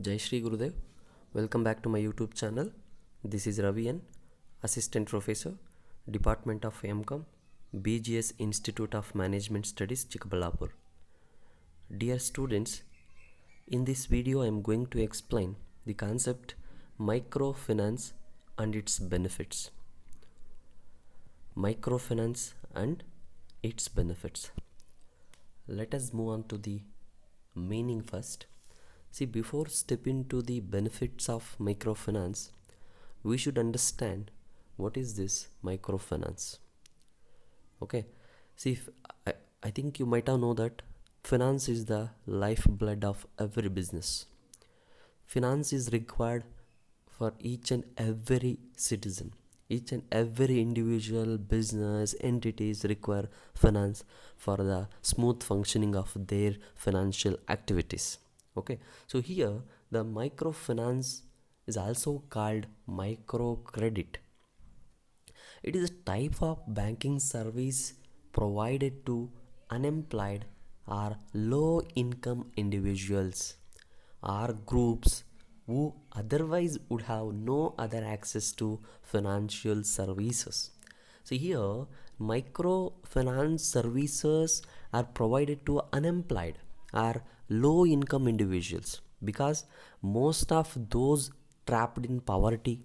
Jai Shri Gurudev. Welcome back to my YouTube channel. This is Ravi N, Assistant Professor, Department of MCOM, BGS Institute of Management Studies, Chikballapur. Dear students, in this video I am going to explain the concept microfinance and its benefits. Microfinance and its benefits. Let us move on to the meaning first. See, before stepping to the benefits of microfinance, we should understand what is this microfinance. Okay, see, I think you might have know that finance is the lifeblood of every business. Finance is required for each and every citizen. Each and every individual business entities require finance for the smooth functioning of their financial activities. Okay, so here the microfinance is also called microcredit. It is a type of banking service provided to unemployed or low income individuals or groups who otherwise would have no other access to financial services. So here microfinance services are provided to unemployed or low income individuals because most of those trapped in poverty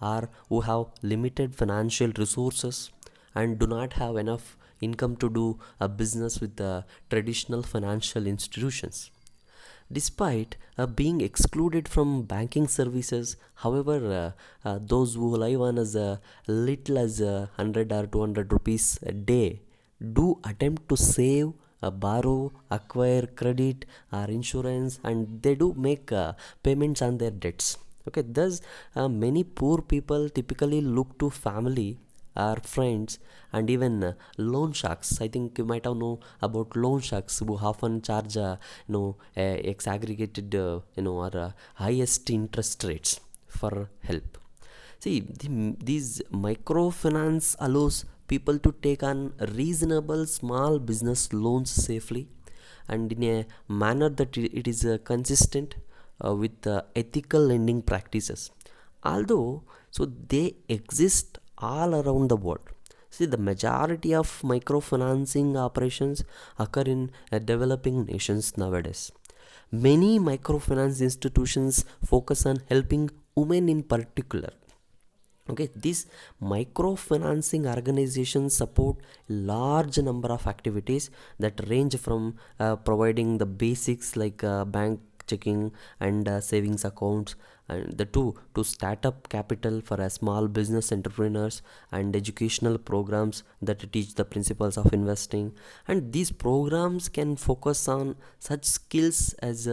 or who have limited financial resources and do not have enough income to do a business with the traditional financial institutions. Despite being excluded from banking services, however, those who live on as little as 100 or 200 rupees a day do attempt to save, borrow, acquire credit or insurance, and they do make payments on their debts. Okay, thus many poor people typically look to family our friends and even loan sharks. I think you might have know about loan sharks who often charge exaggregated or highest interest rates for help. See, these microfinance allows people to take on reasonable small business loans safely and in a manner that it is consistent with ethical lending practices. Although, so they exist all around the world. See, the majority of microfinancing operations occur in developing nations nowadays. Many microfinance institutions focus on helping women in particular. Okay, these microfinancing organizations support large number of activities that range from providing the basics like bank checking and savings accounts and the two to start up capital for a small business entrepreneurs and educational programs that teach the principles of investing, and these programs can focus on such skills as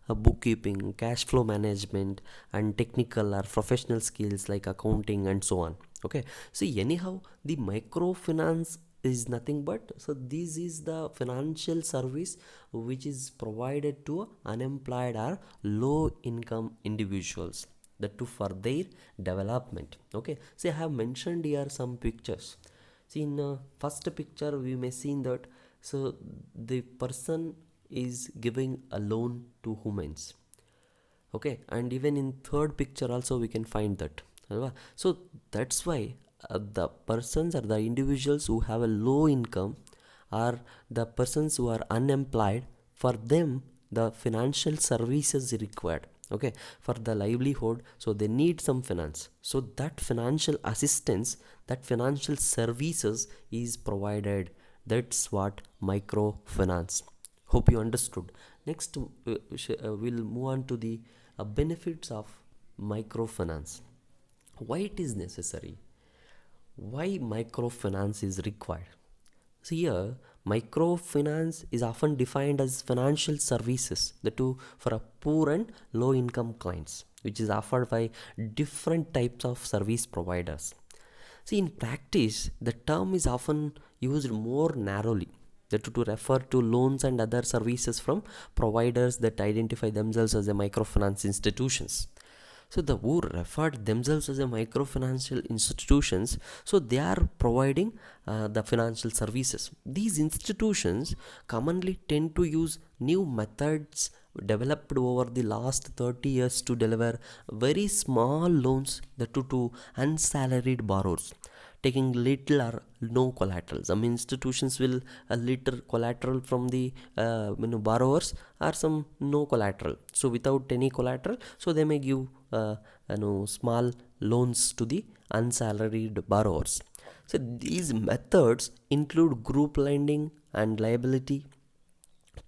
bookkeeping, cash flow management and technical or professional skills like accounting and so on. Okay, see, anyhow, the microfinance is nothing but, so this is the financial service which is provided to unemployed or low income individuals, that too for their development. Okay, see, I have mentioned here some pictures. See, in first picture we may see that, so the person is giving a loan to humans. Okay, and even in third picture also we can find that. So that's why the persons or the individuals who have a low income or the persons who are unemployed, for them the financial services required. Okay, for the livelihood, so they need some finance, so that financial assistance, that financial services is provided. That's what microfinance. Hope you understood. Next we'll move on to the benefits of microfinance. Why it is necessary, why microfinance is required. So here microfinance is often defined as financial services that do for a poor and low income clients, which is offered by different types of service providers. See, in practice the term is often used more narrowly, that to refer to loans and other services from providers that identify themselves as a microfinance institutions. So the who referred themselves as a microfinancial institutions, so they are providing the financial services. These institutions commonly tend to use new methods developed over the last 30 years to deliver very small loans to unsalaried borrowers taking little or no collateral. Some institutions will little collateral from the borrowers, or some no collateral. So without any collateral, so they may give small loans to the unsalaried borrowers. So these methods include group lending and liability,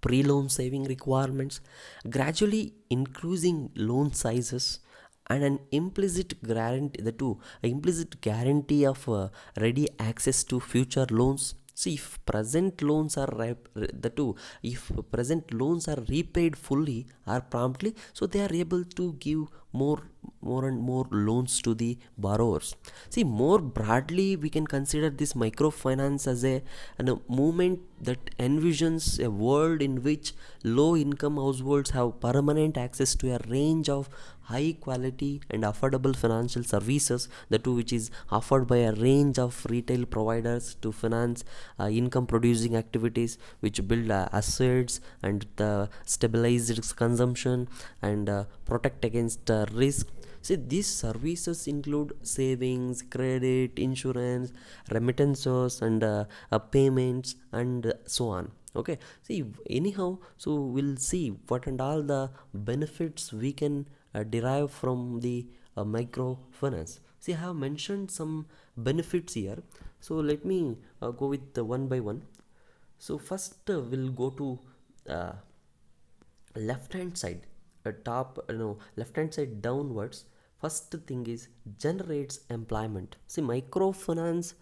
pre-loan saving requirements, gradually increasing loan sizes, and an implicit guarantee, the two implicit guarantee of ready access to future loans. See, if present loans are the two if present loans are repaid fully or promptly, so they are able to give more and more loans to the borrowers. See, more broadly, we can consider this microfinance as a movement that envisions a world in which low income households have permanent access to a range of high quality and affordable financial services, the two which is offered by a range of retail providers to finance income producing activities which build assets and stabilize consumption and protect against risk. See, these services include savings, credit, insurance, remittances, and payments, and so on. Okay, see, anyhow, so we'll see what and all the benefits we can derive from the microfinance. See, I have mentioned some benefits here, so let me go with one by one. So first, we'll go to uh, left hand side, top, left hand side downwards. First thing is generates employment. See, microfinance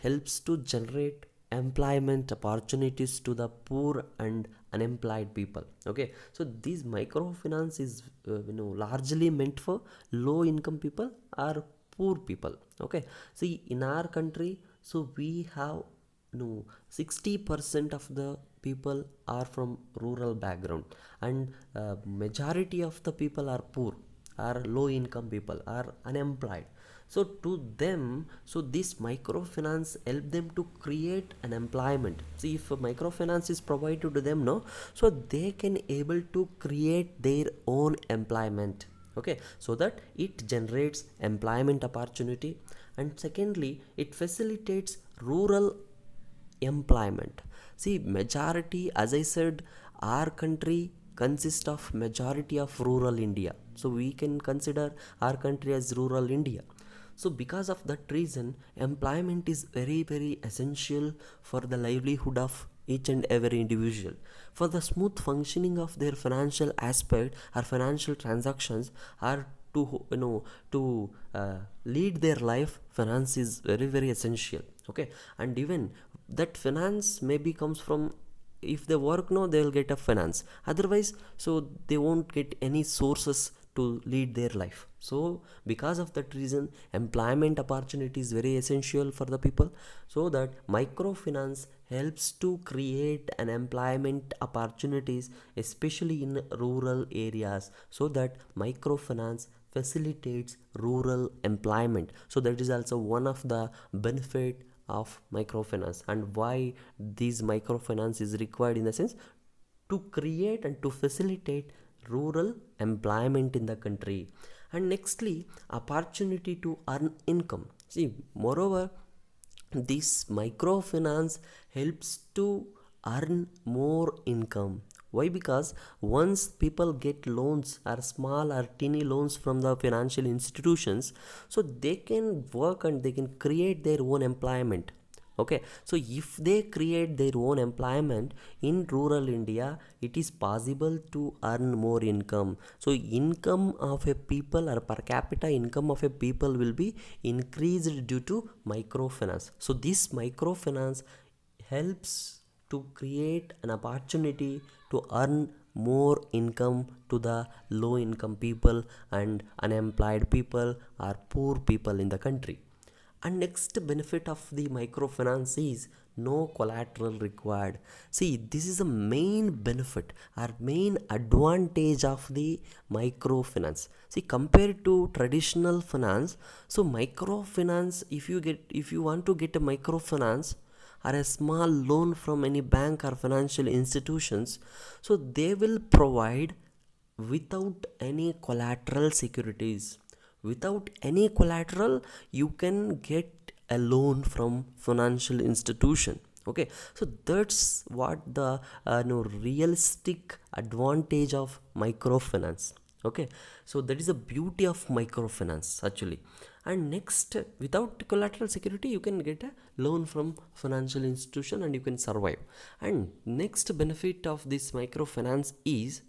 helps to generate employment opportunities to the poor and unemployed people. Okay, so this microfinance is largely meant for low income people or poor people. Okay, see, in our country, so we have, no, 60% of the people are from rural background, and majority of the people are poor, are low income people, are unemployed. So to them, so this microfinance help them to create an employment. See, if a microfinance is provided to them, no, so they can able to create their own employment. Okay, so that it generates employment opportunity. And secondly, it facilitates rural employment. See, majority, as I said, our country consists of majority of rural India, so we can consider our country as rural India. So because of that reason, employment is very very essential for the livelihood of each and every individual. For the smooth functioning of their financial aspect or financial transactions, are to to lead their life, finance is very very essential. Okay, and even that finance maybe comes from, if they work, no, they'll get a finance, otherwise so they won't get any sources to lead their life. So because of that reason, employment opportunity is very essential for the people. So that microfinance helps to create an employment opportunities, especially in rural areas, so that microfinance facilitates rural employment. So that is also one of the benefit of microfinance, and why this microfinance is required, in the sense to create and to facilitate rural employment in the country. And nextly, opportunity to earn income. See, moreover, this microfinance helps to earn more income. Why? Because once people get loans or small or teeny loans from the financial institutions, so they can work and they can create their own employment. Okay, so if they create their own employment in rural India, it is possible to earn more income. So income of a people, or per capita income of a people, will be increased due to microfinance. So this microfinance helps to create an opportunity to earn more income to the low income people and unemployed people or poor people in the country. And next benefit of the microfinance is no collateral required. See, this is the main benefit or main advantage of the microfinance. See, compared to traditional finance, so microfinance, if you want to get a microfinance, or a small loan from any bank or financial institutions, so they will provide without any collateral securities. Without any collateral, you can get a loan from financial institution. Okay, so that's what the no realistic advantage of microfinance. Okay, so that is the beauty of microfinance actually. And next, without collateral security, you can get a loan from financial institution and you can survive. And next benefit of this microfinance is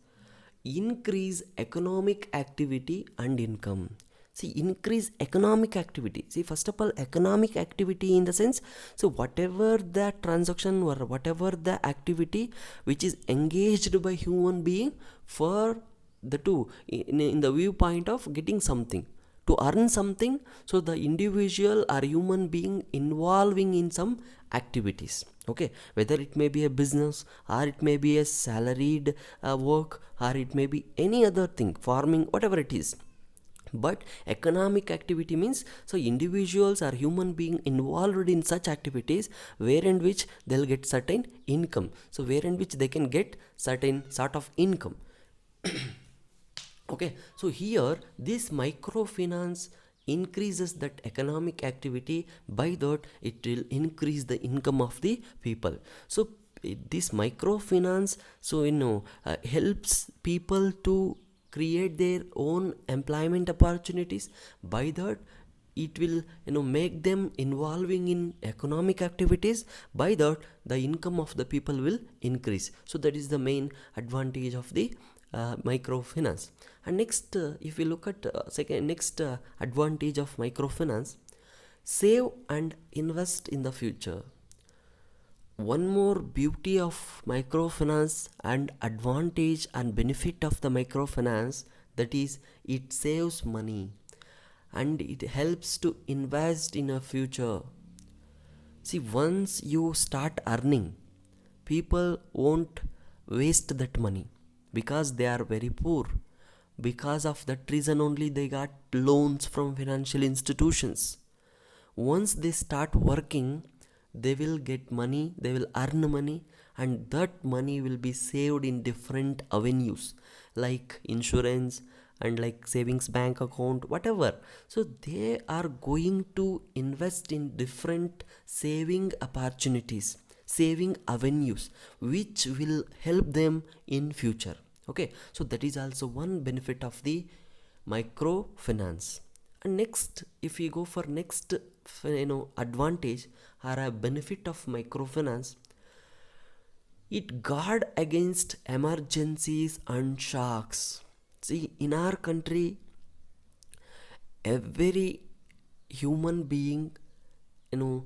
increase economic activity and income. See, increase economic activity. See, first of all, economic activity in the sense, so whatever the transaction or whatever the activity which is engaged by human being for the two in the viewpoint of getting something, to earn something, so the individual or human being involving in some activities. Okay, whether it may be a business or it may be a salaried work, or it may be any other thing, farming, whatever it is. But economic activity means, so individuals or human being involved in such activities where in which they'll get certain income, so where in which they can get certain sort of income. Okay, so here this microfinance increases that economic activity, by that it will increase the income of the people. So this microfinance, so helps people to create their own employment opportunities. By that it will make them involving in economic activities. By that the income of the people will increase. So that is the main advantage of the microfinance. And next, if we look at next advantage of microfinance, save and invest in the future. One more beauty of microfinance and advantage and benefit of the microfinance, that is it saves money and it helps to invest in a future. See, once you start earning, people won't waste that money because they are very poor. Because of that reason only they got loans from financial institutions. Once they start working, they will get money, they will earn money, and that money will be saved in different avenues like insurance and like savings bank account, whatever. So they are going to invest in different saving opportunities, saving avenues, which will help them in future. Okay, so that is also one benefit of the microfinance. And next, if we go for next advantage or a benefit of microfinance, it guard against emergencies and shocks. See, in our country, every human being, you know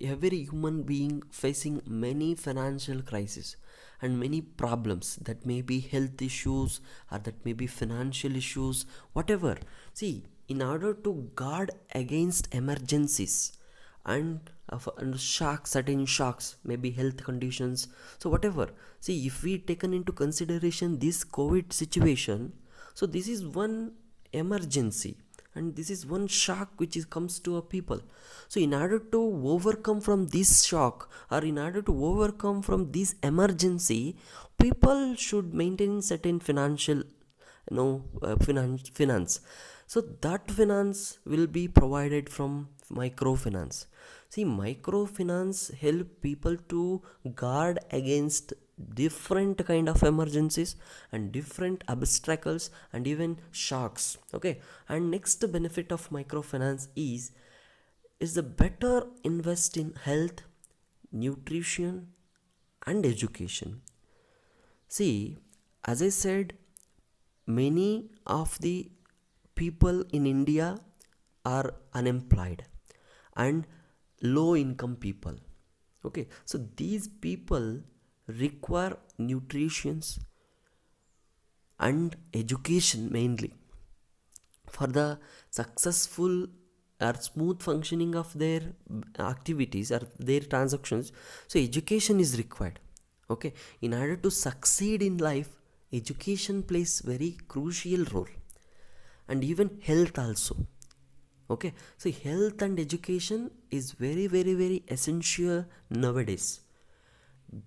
every human being facing many financial crises and many problems, that may be health issues or that may be financial issues, whatever. See, in order to guard against emergencies and shocks, certain shocks, maybe health conditions, so whatever. See, if we taken into consideration this COVID situation, so this is one emergency and this is one shock which comes to a people. So in order to overcome from this shock, or in order to overcome from this emergency, people should maintain certain financial finance. So that finance will be provided from microfinance. See, microfinance help people to guard against different kind of emergencies and different obstacles and even shocks. Okay, and next benefit of microfinance is the better invest in health, nutrition and education. See, as I said, many of the people in India are unemployed and low income people. Okay, so these people require nutrition and education mainly for the successful or smooth functioning of their activities or their transactions. So education is required. Okay, in order to succeed in life, education plays very crucial role, and even health also. Okay, so health and education is very, very, very essential nowadays.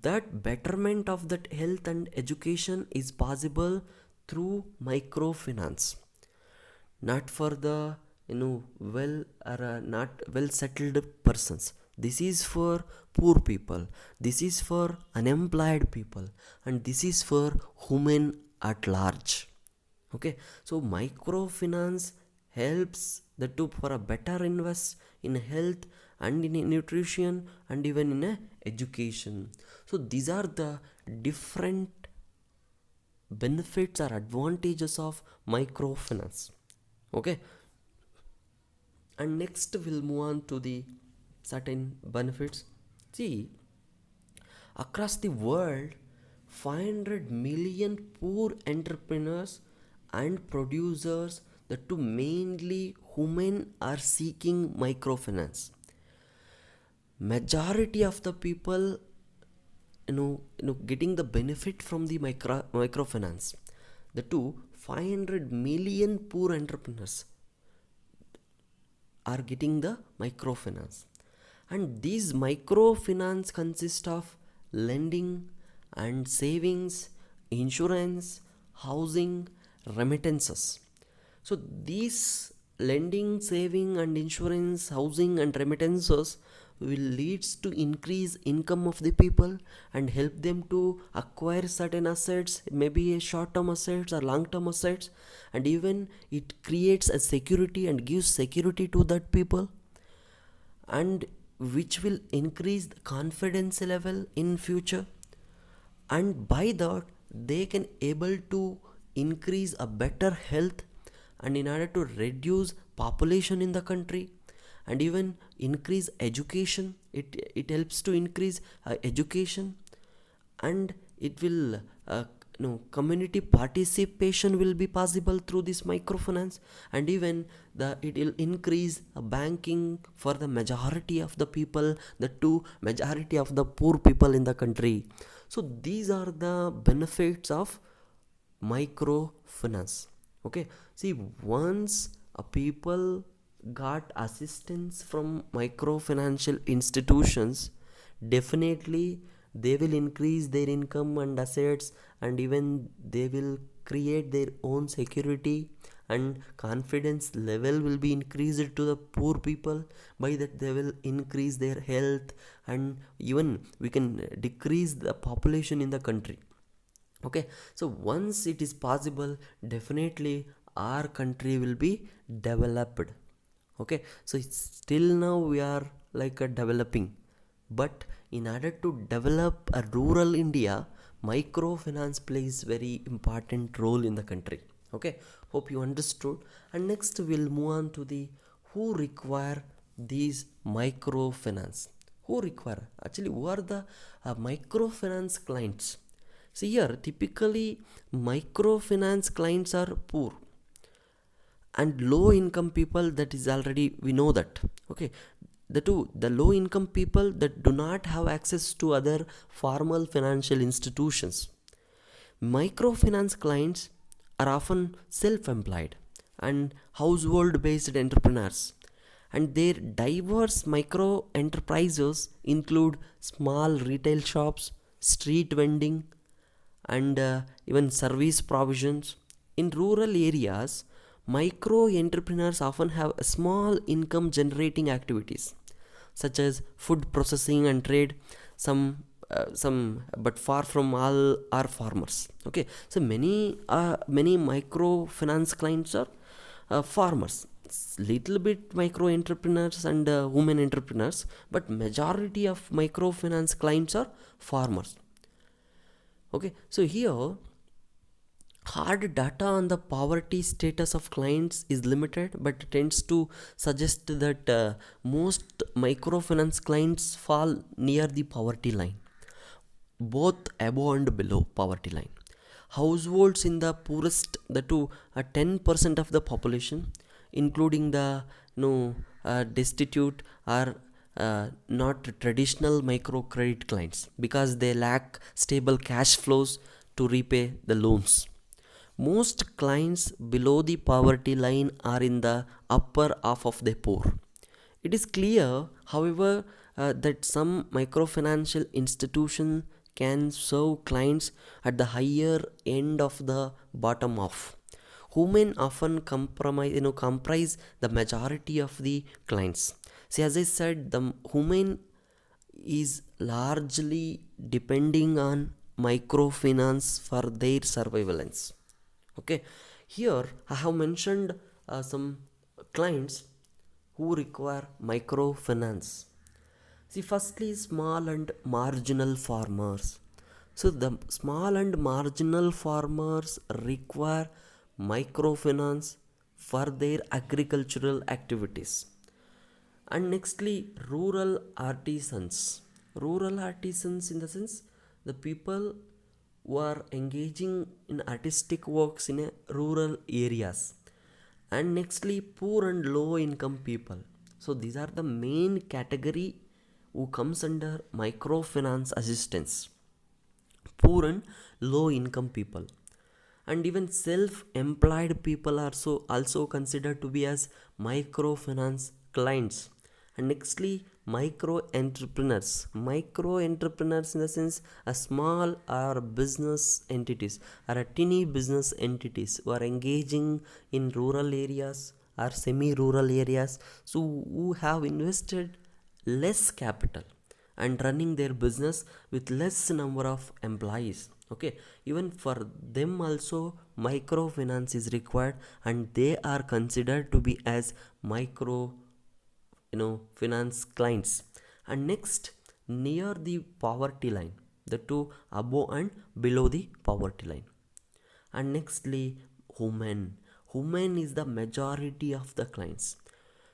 That betterment of that health and education is possible through microfinance, not for the well or not well settled persons. This is for poor people, this is for unemployed people, and this is for women at large. Okay, so microfinance helps the two for a better invest in health and in nutrition and even in education. So these are the different benefits or advantages of microfinance. Okay, and next we'll move on to the certain benefits. See, across the world, 500 million poor entrepreneurs and producers, the two mainly women, are seeking microfinance. Majority of the people getting the benefit from the microfinance. The two 500 million poor entrepreneurs are getting the microfinance, and these microfinance consist of lending and savings, insurance, housing, remittances. So these lending, saving and insurance, housing and remittances will leads to increase income of the people and help them to acquire certain assets, maybe a short term assets or long term assets, and even it creates a security and gives security to that people, and which will increase the confidence level in future, and by that they can able to increase a better health, and in order to reduce population in the country and even increase education. It helps to increase education, and it will community participation will be possible through this microfinance, and even it will increase banking for the majority of the people, the two majority of the poor people in the country. So these are the benefits of microfinance. Okay, see, once a people got assistance from microfinancial institutions, definitely they will increase their income and assets, and even they will create their own security, and confidence level will be increased to the poor people. By that they will increase their health, and even we can decrease the population in the country. Okay, so once it is possible, definitely our country will be developed. Okay, so it's still now we are like a developing, but in order to develop a rural India, microfinance plays very important role in the country. Okay, hope you understood. And next we'll move on to the who require these microfinance. Who require, actually, who are the microfinance clients? See here, typically microfinance clients are poor and low income people. That is already we know that. Okay, the low income people that do not have access to other formal financial institutions. Microfinance clients are often self-employed and household based entrepreneurs, and their diverse micro enterprises include small retail shops, street vending, and even service provisions. In rural areas, micro entrepreneurs often have a small income generating activities such as food processing and trade. Some but far from all are farmers. Okay, so many microfinance clients are farmers, little bit micro entrepreneurs and women entrepreneurs, but majority of microfinance clients are farmers. Okay, so here hard data on the poverty status of clients is limited, but tends to suggest that most microfinance clients fall near the poverty line, both above and below poverty line. Households in the poorest, the two 10% of the population, including the destitute, are not traditional microcredit clients because they lack stable cash flows to repay the loans. Most clients below the poverty line are in the upper half of the poor. It is clear, however, that some microfinancial institutions can serve clients at the higher end of the bottom half. Women often comprise the majority of the clients. See, as I said, the women is largely depending on microfinance for their surveillance. Okay, here I have mentioned some clients who require microfinance. See, firstly, small and marginal farmers. So, the small and marginal farmers require microfinance for their agricultural activities. And nextly, rural artisans in the sense the people who are engaging in artistic works in a rural areas. And nextly, poor and low income people. So these are the main category who comes under microfinance assistance: poor and low income people. And even self-employed people are also considered to be as microfinance clients. And nextly, micro entrepreneurs in the sense a small or business entities or a tiny business entities who are engaging in rural areas or semi-rural areas, so who have invested less capital and running their business with less number of employees. Okay, even for them also microfinance is required, and they are considered to be as micro finance clients. And next, near the poverty line, the two above and below the poverty line. And nextly, women is the majority of the clients.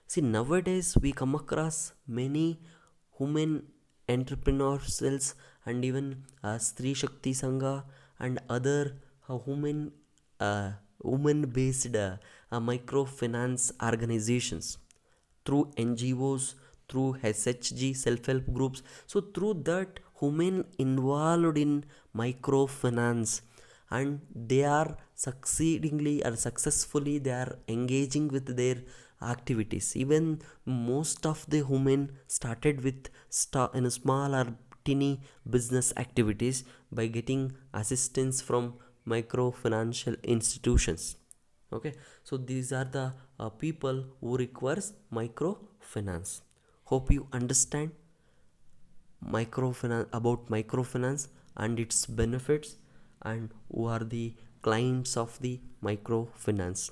See, nowadays we come across many women entrepreneurs and even Stree Shakti Sangha and other women based microfinance organizations through NGOs, through SHG self help groups. So through that, women involved in microfinance, and they are succeedingly or successfully they are engaging with their activities. Even most of the women started with in a small or tiny business activities by getting assistance from microfinancial institutions. Okay, so these are the people who requires microfinance. Hope you understand microfinance and its benefits, and who are the clients of the microfinance.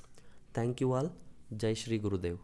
Thank you all. Jai Shri Gurudev.